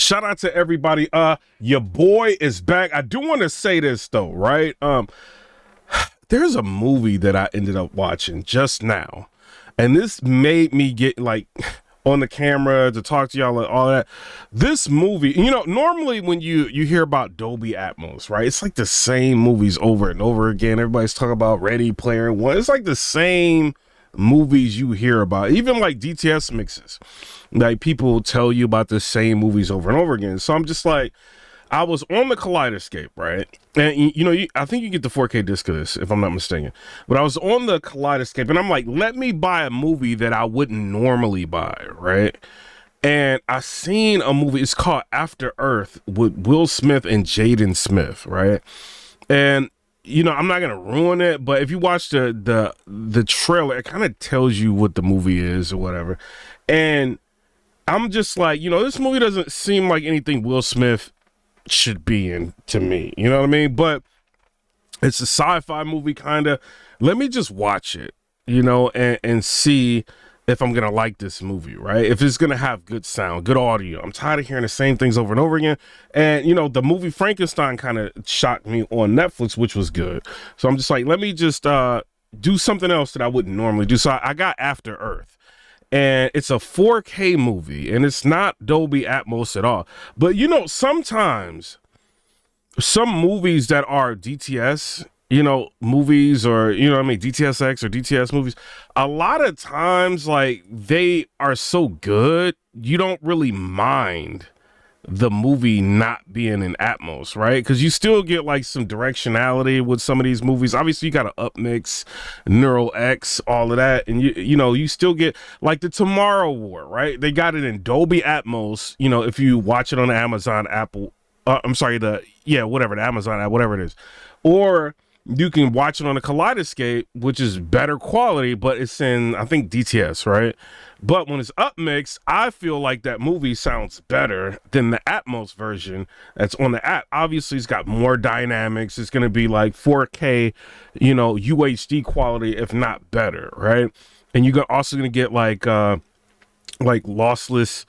Shout out to everybody. Your boy is back. I do want to say this though, right? There's a movie that I ended up watching just now, and this made me get like on the camera to talk to y'all and all that. This movie, normally when you hear about Dolby Atmos, right? It's like the same movies over and over again. Everybody's talking about Ready Player One. It's like the same movies you hear about, even like DTS mixes. Like people tell you about the same movies over and over again. So I'm just like, I was on the Kaleidoscape, right? And I think you get the 4K disc of this, if I'm not mistaken. But I was on the Kaleidoscape, and I'm like, let me buy a movie that I wouldn't normally buy, right? And I seen a movie. It's called After Earth with Will Smith and Jaden Smith, right? And I'm not gonna ruin it, but if you watch the trailer, it kind of tells you what the movie is or whatever. And I'm just like, this movie doesn't seem like anything Will Smith should be in to me. You know what I mean? But it's a sci-fi movie, kind of. Let me just watch it, and see if I'm gonna like this movie, right? If it's gonna have good sound, good audio. I'm tired of hearing the same things over and over again. And the movie Frankenstein kind of shocked me on Netflix, which was good. So I'm just like, let me just do something else that I wouldn't normally do. So I got After Earth. And it's a 4K movie, and it's not Dolby Atmos at all. But sometimes some movies that are DTS, movies, or DTSX or DTS movies, a lot of times like they are so good, you don't really mind the movie not being in Atmos, right? Because you still get like some directionality with some of these movies. Obviously, you got to upmix, Neural X, all of that, and you still get like the Tomorrow War, right? They got it in Dolby Atmos. If you watch it on the Amazon Apple, the Amazon app, whatever it is, or you can watch it on a Kaleidoscape, which is better quality, but it's in, I think, DTS, right? But when it's upmixed, I feel like that movie sounds better than the Atmos version that's on the app. Obviously, it's got more dynamics. It's going to be like 4K, UHD quality, if not better, right? And you're also going to get like lossless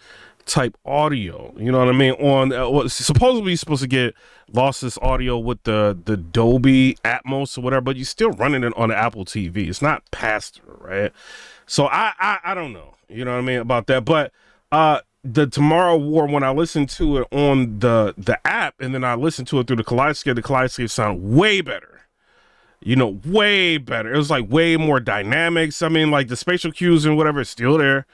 type audio, you know what I mean? On supposedly you're supposed to get lossless audio with the Dolby Atmos or whatever, but you're still running it on the Apple TV. It's not passed through, right? So I don't know, you know what I mean, about that. But the Tomorrow War, when I listened to it on the app and then I listened to it through the Kaleidoscape sound way better. Way better. It was like way more dynamics. I mean, like the spatial cues and whatever is still there.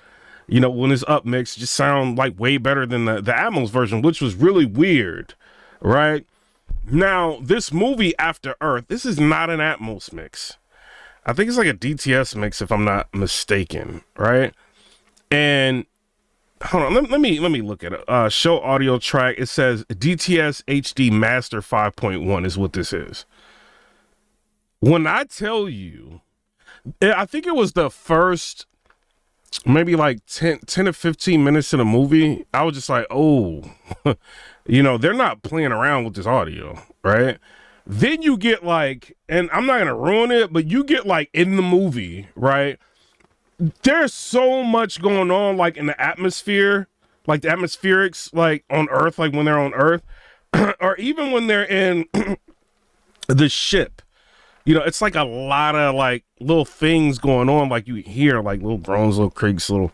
When it's up mixed, just sound like way better than the Atmos version, which was really weird, right? Now, this movie After Earth, this is not an Atmos mix. I think it's like a DTS mix, if I'm not mistaken, right? And hold on, let me look at it. Show audio track. It says DTS HD Master 5.1 is what this is. When I tell you, I think it was the first maybe like 10 to 15 minutes in a movie, I was just like, oh, they're not playing around with this audio, right? Then you get like, and I'm not going to ruin it, but you get like in the movie, right? There's so much going on like in the atmosphere, like the atmospherics, like on Earth, like when they're on Earth, or even when they're in the ship. It's like a lot of like little things going on. Like you hear like little groans, little creaks, a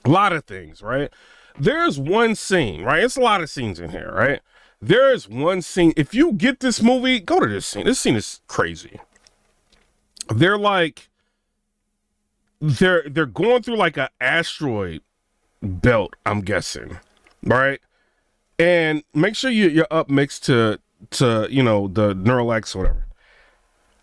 lot of things, right? There's one scene, right? It's a lot of scenes in here, right? There's one scene. If you get this movie, go to this scene. This scene is crazy. They're going through like an asteroid belt, I'm guessing, right? And make sure you're up mixed to the Neural X or whatever.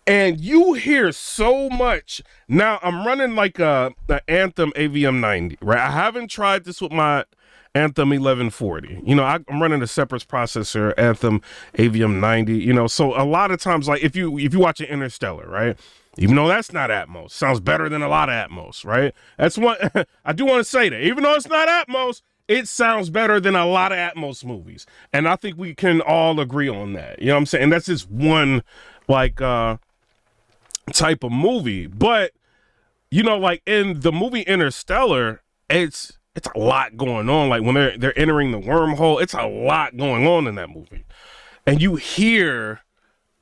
And you hear so much. Now, I'm running like a Anthem AVM90, right? I haven't tried this with my Anthem 1140. I'm running a separate processor, Anthem AVM90, so a lot of times, like if you watch an Interstellar, right? Even though that's not Atmos, sounds better than a lot of Atmos, right? That's what I do want to say that. Even though it's not Atmos, it sounds better than a lot of Atmos movies. And I think we can all agree on that. You know what I'm saying? And that's just one like type of movie. But like in the movie Interstellar, it's it's a lot going on. Like when they're entering the wormhole, it's a lot going on in that movie. And you hear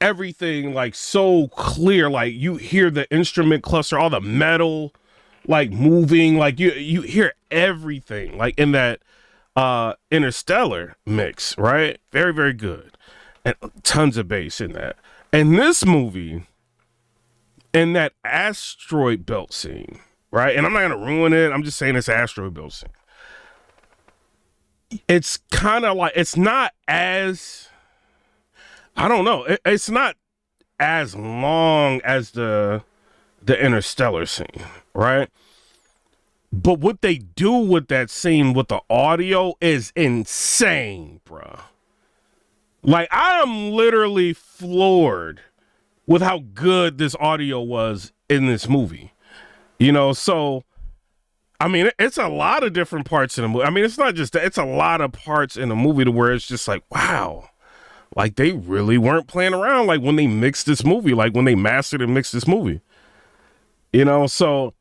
everything like so clear. Like you hear the instrument cluster, all the metal like moving, like you hear everything like in that Interstellar mix, right? Very, very good. And tons of bass in that. And this movie, in that asteroid belt scene, right? And I'm not gonna ruin it. I'm just saying it's asteroid belt scene. It's kind of like, it's not as, I don't know. It's not as long as the Interstellar scene, right? But what they do with that scene with the audio is insane, bro. Like, I am literally floored with how good this audio was in this movie. You know, so, I mean, it's a lot of different parts in the movie. I mean, it's not just that. It's a lot of parts in the movie to where it's just like, wow. Like, they really weren't playing around, like, when they mixed this movie. Like, when they mastered and mixed this movie. You know, so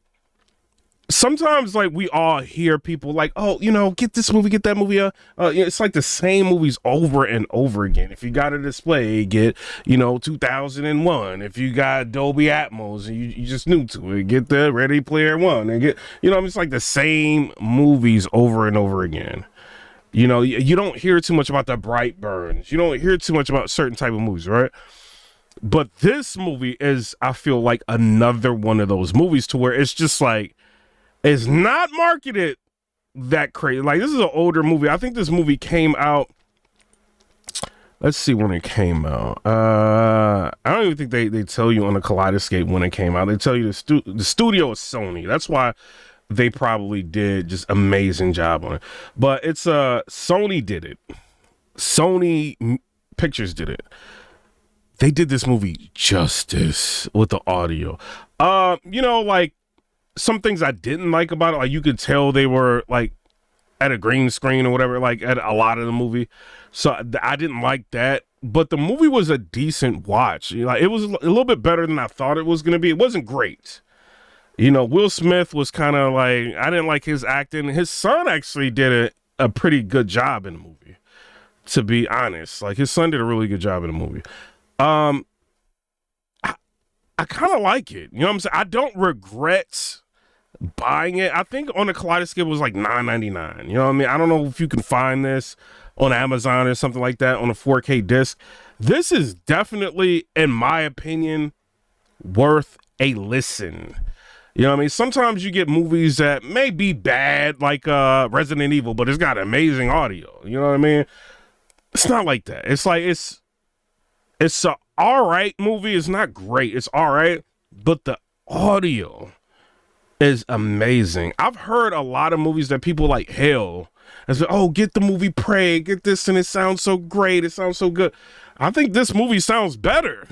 sometimes like we all hear people like, oh, you know, get this movie, get that movie. It's like the same movies over and over again. If you got a display, get, you know, 2001. If you got Dolby Atmos and you just new to it, get the Ready Player One and get, you know, it's like the same movies over and over again. You know, you don't hear too much about the Brightburns. You don't hear too much about certain type of movies, right? But this movie is, I feel like, another one of those movies to where it's just like, it's not marketed that crazy. Like, this is an older movie. I think this movie came out. Let's see when it came out. I don't even think they tell you on the Kaleidoscape when it came out. They tell you the studio is Sony. That's why they probably did just amazing job on it. But it's Sony did it. Sony Pictures did it. They did this movie justice with the audio. You know, like, some things I didn't like about it, like you could tell they were like at a green screen or whatever, like at a lot of the movie. So I didn't like that, but the movie was a decent watch. You know, like, it was a little bit better than I thought it was going to be. It wasn't great. You know, Will Smith was kind of like, I didn't like his acting. His son actually did a pretty good job in the movie, to be honest. Like, his son did a really good job in the movie. I kind of like it. You know what I'm saying? I don't regret buying it. I think on the Kaleidoscape it was like $9.99. You know what I mean? I don't know if you can find this on Amazon or something like that on a 4K disc. This is definitely, in my opinion, worth a listen. You know what I mean? Sometimes you get movies that may be bad, like Resident Evil, but it's got amazing audio. You know what I mean? It's not like that. It's like, it's a all right movie. It's not great. It's all right, but the audio is amazing. I've heard a lot of movies that people like hail and say, oh, get the movie Prey, get this, and it sounds so great. It sounds so good. I think this movie sounds better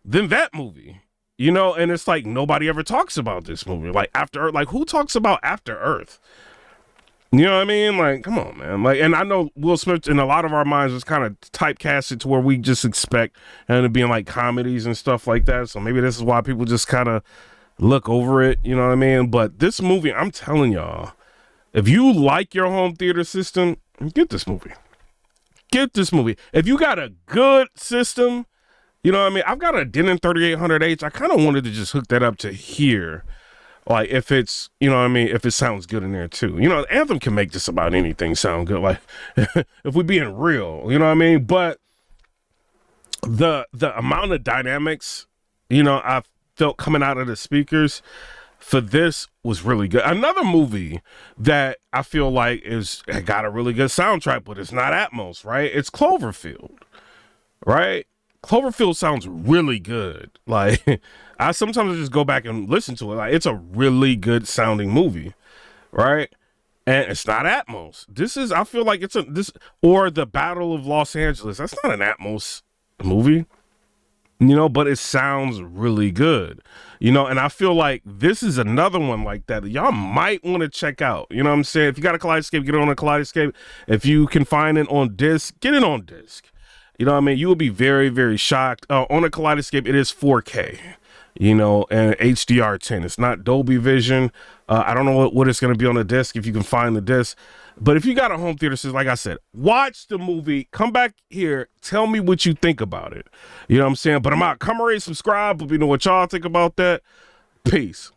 than that movie, you know? And it's like, nobody ever talks about this movie. Like, After Earth, like, who talks about After Earth? You know what I mean? Like, come on, man. Like, and I know Will Smith in a lot of our minds is kind of typecasted to where we just expect and it being like comedies and stuff like that. So maybe this is why people just kind of look over it. You know what I mean? But this movie, I'm telling y'all, if you like your home theater system, get this movie. Get this movie. If you got a good system, you know what I mean? I've got a Denon 3800H. I kind of wanted to just hook that up to here. Like, if it's, you know what I mean, if it sounds good in there too. You know, Anthem can make just about anything sound good. Like, if we're being real, you know what I mean? But the amount of dynamics, you know, I felt coming out of the speakers for this was really good. Another movie that I feel like got a really good soundtrack, but it's not Atmos, right? It's Cloverfield, right? Cloverfield sounds really good. Like, I sometimes just go back and listen to it. Like, it's a really good sounding movie, right? And it's not Atmos. This is, I feel like it's or the Battle of Los Angeles. That's not an Atmos movie, you know, but it sounds really good, you know, and I feel like this is another one like that y'all might want to check out. You know what I'm saying? If you got a Kaleidoscape, get it on a Kaleidoscape. If you can find it on disc, get it on disc. You know what I mean? You will be very, very shocked. On a Kaleidoscape, it is 4K. you know, and HDR10. It's not Dolby Vision. I don't know what it's going to be on the disc, if you can find the disc. But if you got a home theater system, like I said, watch the movie, come back here, tell me what you think about it. You know what I'm saying? But I'm out. Come rate, subscribe. Let me know what y'all think about that. Peace.